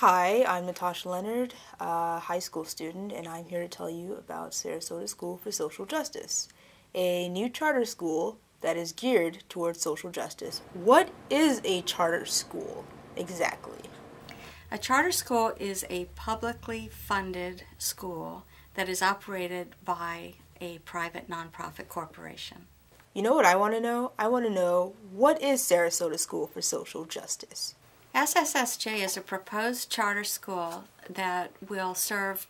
Hi, I'm Natasha Leonard, a high school student, and I'm here to tell you about Sarasota School for Social Justice, a new charter school that is geared towards social justice. What is a charter school exactly? A charter school is a publicly funded school that is operated by a private nonprofit corporation. You know what I want to know? I want to know, what is Sarasota School for Social Justice? SSSJ is a proposed charter school that will serve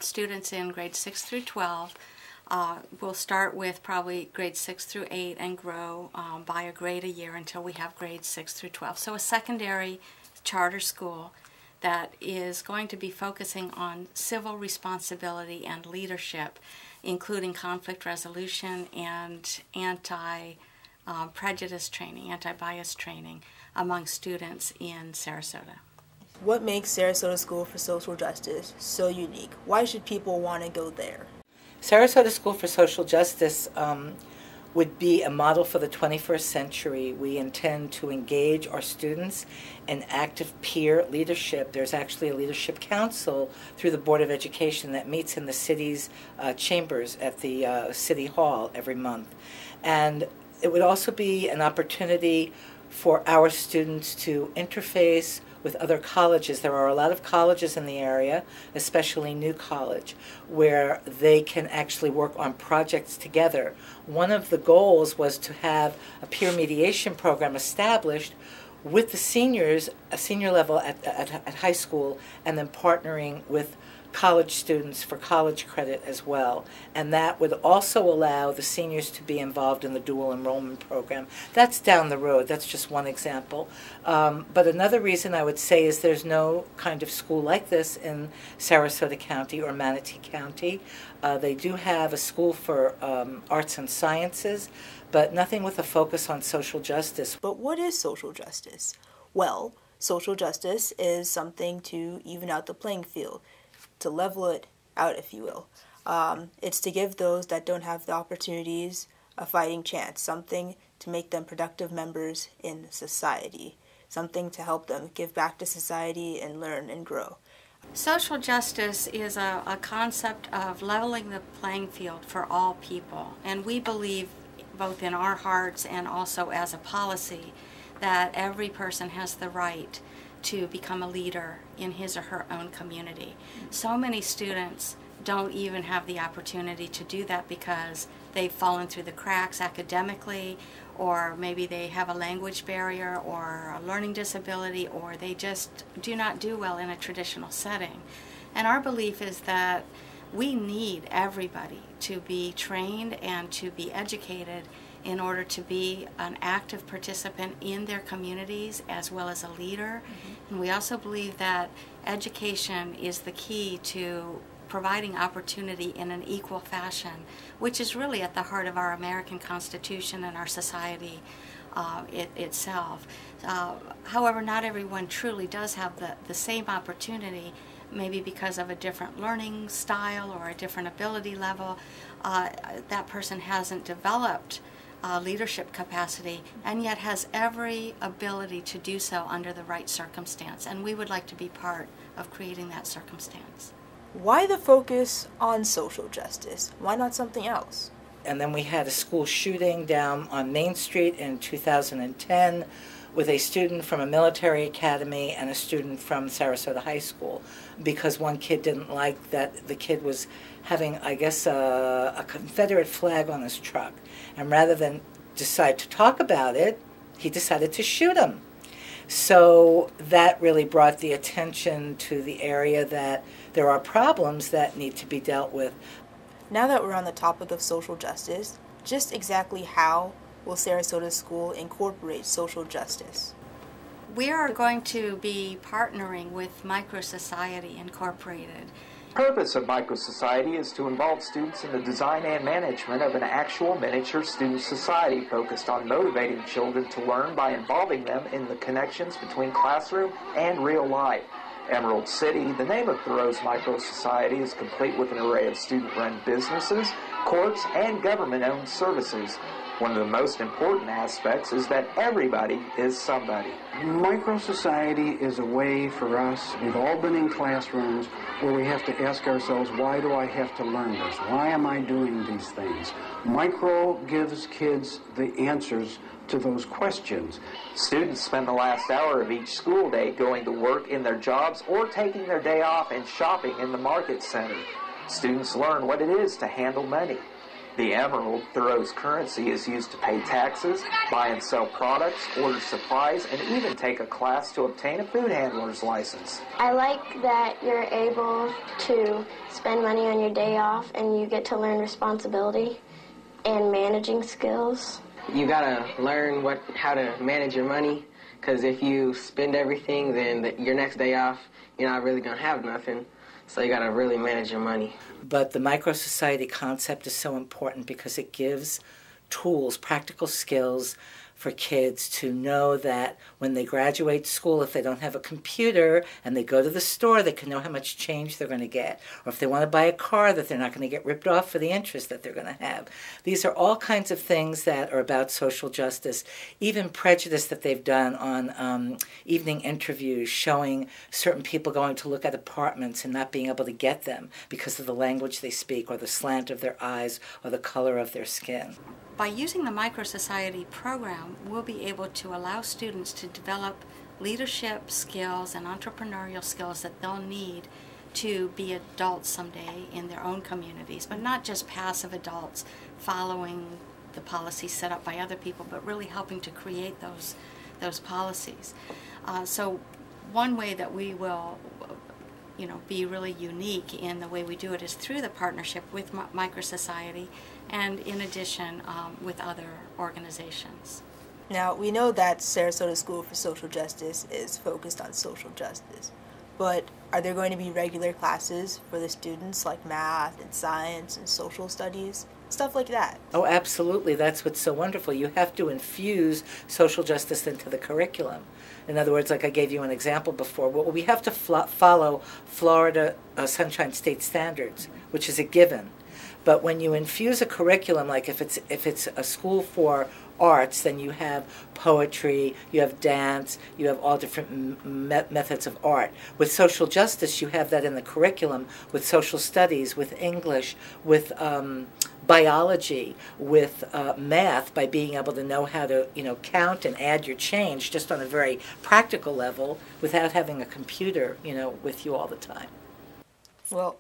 students in grades 6 through 12. We'll start with probably grades 6 through 8 and grow by a grade a year until we have grades 6 through 12. So a secondary charter school that is going to be focusing on civil responsibility and leadership, including conflict resolution and anti-prejudice training, anti-bias training among students in Sarasota. What makes Sarasota School for Social Justice so unique? Why should people want to go there? Sarasota School for Social Justice would be a model for the 21st century. We intend to engage our students in active peer leadership. There's actually a leadership council through the Board of Education that meets in the city's chambers at the City Hall every month. And it would also be an opportunity for our students to interface with other colleges. There are a lot of colleges in the area, especially New College, where they can actually work on projects together. One of the goals was to have a peer mediation program established with the seniors, a senior level at high school, and then partnering with college students for college credit as well. And that would also allow the seniors to be involved in the dual enrollment program. That's down the road. That's just one example. But another reason I would say is there's no kind of school like this in Sarasota County or Manatee County. They do have a school for arts and sciences, but nothing with a focus on social justice. But what is social justice? Well, social justice is something to even out the playing field, to level it out, if you will. It's to give those that don't have the opportunities a fighting chance, something to make them productive members in society, something to help them give back to society and learn and grow. Social justice is a concept of leveling the playing field for all people, and we believe both in our hearts and also as a policy that every person has the right to become a leader in his or her own community. So many students don't even have the opportunity to do that because they've fallen through the cracks academically, or maybe they have a language barrier or a learning disability, or they just do not do well in a traditional setting. And our belief is that we need everybody to be trained and to be educated in order to be an active participant in their communities as well as a leader. And we also believe that education is the key to providing opportunity in an equal fashion, which is really at the heart of our American Constitution and our society itself. However, not everyone truly does have the same opportunity, maybe because of a different learning style or a different ability level. That person hasn't developed leadership capacity and yet has every ability to do so under the right circumstance, and we would like to be part of creating that circumstance. Why the focus on social justice? Why not something else? And then we had a school shooting down on Main Street in 2010 with a student from a military academy and a student from Sarasota High School, because one kid didn't like that the kid was having, I guess, a Confederate flag on his truck. And rather than decide to talk about it, he decided to shoot him. So that really brought the attention to the area that there are problems that need to be dealt with. Now that we're on the topic of social justice, just exactly how will Sarasota School incorporate social justice? We are going to be partnering with Micro Society Incorporated. The purpose of Micro Society is to involve students in the design and management of an actual miniature student society focused on motivating children to learn by involving them in the connections between classroom and real life. Emerald City, the name of Thoreau's Micro Society, is complete with an array of student-run businesses, courts, and government-owned services. One of the most important aspects is that everybody is somebody. Micro-society is a way for us, we've all been in classrooms where we have to ask ourselves, why do I have to learn this? Why am I doing these things? Micro gives kids the answers to those questions. Students spend the last hour of each school day going to work in their jobs or taking their day off and shopping in the market center. Students learn what it is to handle money. The emerald, Thoreau's currency, is used to pay taxes, buy and sell products, order supplies, and even take a class to obtain a food handler's license. I like that you're able to spend money on your day off and you get to learn responsibility and managing skills. You gotta learn how to manage your money, because if you spend everything, then your next day off, you're not really gonna have nothing. So you gotta really manage your money. But the micro-society concept is so important because it gives tools, practical skills for kids to know that when they graduate school, if they don't have a computer and they go to the store, they can know how much change they're going to get. Or if they want to buy a car, that they're not going to get ripped off for the interest that they're going to have. These are all kinds of things that are about social justice. Even prejudice that they've done on evening interviews showing certain people going to look at apartments and not being able to get them because of the language they speak or the slant of their eyes or the color of their skin. By using the Micro-Society program, we'll be able to allow students to develop leadership skills and entrepreneurial skills that they'll need to be adults someday in their own communities, but not just passive adults following the policies set up by other people, but really helping to create those policies. So one way that we will be really unique in the way we do it is through the partnership with Micro-Society and in addition with other organizations. Now, we know that Sarasota School for Social Justice is focused on social justice, but are there going to be regular classes for the students like math and science and social studies? Stuff like that. Oh, absolutely. That's what's so wonderful. You have to infuse social justice into the curriculum. In other words, like I gave you an example before, well, we have to follow Florida Sunshine State standards, which is a given. But when you infuse a curriculum, like if it's a school for arts, then you have poetry, you have dance, you have all different methods of art. With social justice, you have that in the curriculum with social studies, with English, with biology, with math, by being able to know how to count and add your change just on a very practical level without having a computer with you all the time. Well,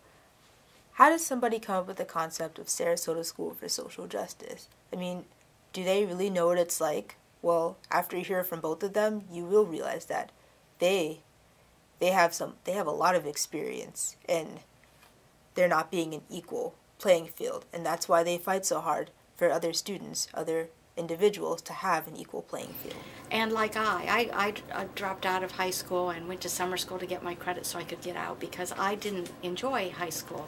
how does somebody come up with the concept of Sarasota School for Social Justice? I mean, do they really know what it's like? Well, after you hear from both of them, you will realize that they have a lot of experience in there not being an equal playing field, and that's why they fight so hard for other students, other individuals, to have an equal playing field. And like I dropped out of high school and went to summer school to get my credit so I could get out because I didn't enjoy high school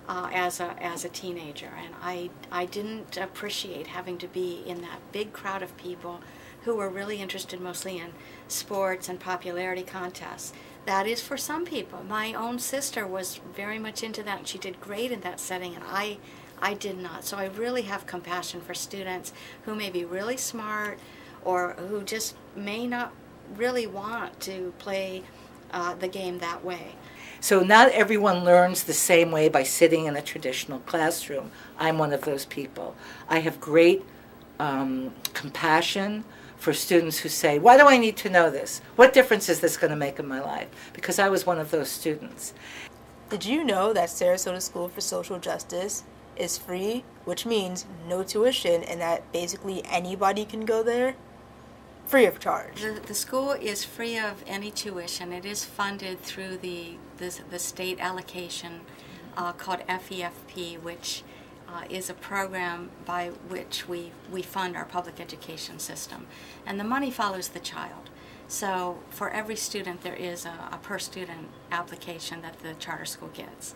as a teenager, and I didn't appreciate having to be in that big crowd of people who were really interested mostly in sports and popularity contests. That is for some people. My own sister was very much into that, and she did great in that setting, and I did not. So I really have compassion for students who may be really smart or who just may not really want to play the game that way. So not everyone learns the same way by sitting in a traditional classroom. I'm one of those people. I have great compassion for students who say, why do I need to know this? What difference is this going to make in my life? Because I was one of those students. Did you know that Sarasota School for Social Justice is free, which means no tuition, and that basically anybody can go there? Free of charge. The school is free of any tuition. It is funded through the state allocation called FEFP, which is a program by which we fund our public education system. And the money follows the child. So for every student there is a per student application that the charter school gets.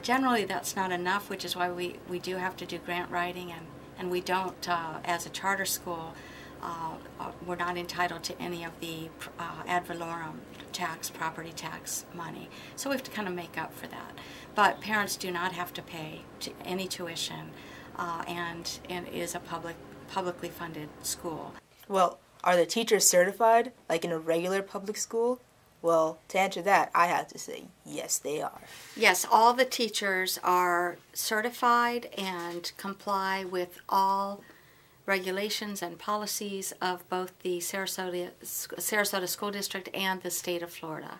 Generally that's not enough, which is why we do have to do grant writing, and we don't, as a charter school, we're not entitled to any of the ad valorem tax, property tax money. So we have to kind of make up for that. But parents do not have to pay any tuition, and it is a publicly funded school. Well, are the teachers certified, like in a regular public school? Well, to answer that, I have to say, yes, they are. Yes, all the teachers are certified and comply with all regulations and policies of both the Sarasota School District and the state of Florida.